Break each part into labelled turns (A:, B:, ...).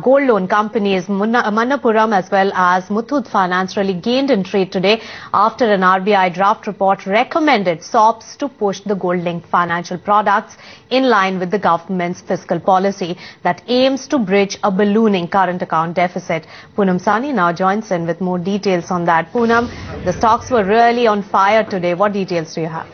A: Gold loan companies Manappuram as well as Muthoot Finance really gained in trade today after an RBI draft report recommended SOPs to push the gold-linked financial products in line with the government's fiscal policy that aims to bridge a ballooning current account deficit. Poonam Sahni now joins in with more details on that. Poonam, the stocks were really on fire today. What details do you have?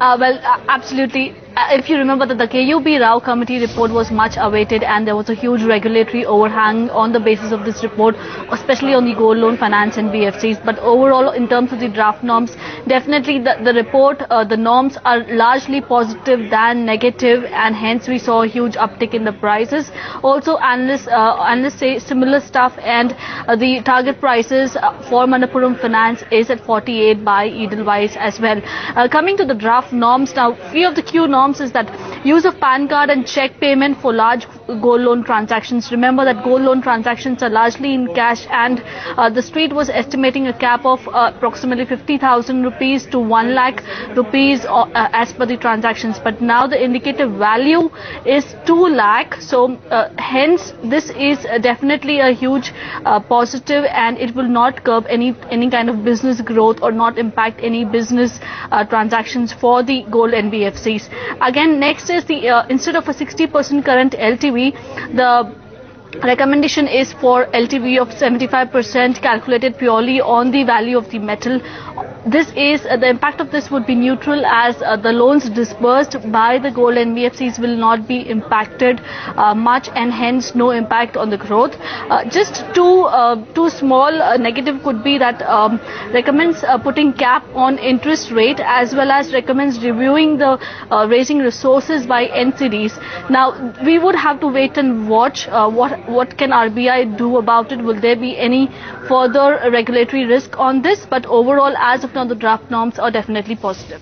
B: Absolutely. If you remember that the KUB Rao committee report was much awaited and there was a huge regulatory overhang on the basis of this report, especially on the gold loan finance and BFCs. But overall, in terms of the draft norms, definitely the report, the norms are largely positive than negative, and hence we saw a huge uptick in the prices. Also, analysts say similar stuff, and the target prices for Manappuram Finance is at 48 by Edelweiss as well. Coming to the draft norms now, few of the key norms is that use of PAN card and check payment for large gold loan transactions. Remember that gold loan transactions are largely in cash, and the street was estimating a cap of approximately 50,000 rupees to 1 lakh rupees as per the transactions. But now the indicative value is 2 lakh. So hence this is definitely a huge positive, and it will not curb any kind of business growth or not impact any business transactions for the gold NBFCs. Again, next is the instead of a 60% current LTV, the recommendation is for LTV of 75% calculated purely on the value of the metal. This is the impact of this would be neutral, as the loans disbursed by the gold NBFCs will not be impacted much, and hence no impact on the growth. Just two small negative could be that recommends putting cap on interest rate, as well as recommends reviewing the raising resources by NCDs. Now we would have to wait and watch what can RBI do about it. Will there be any further regulatory risk on this? But overall, as of now, the draft norms are definitely positive.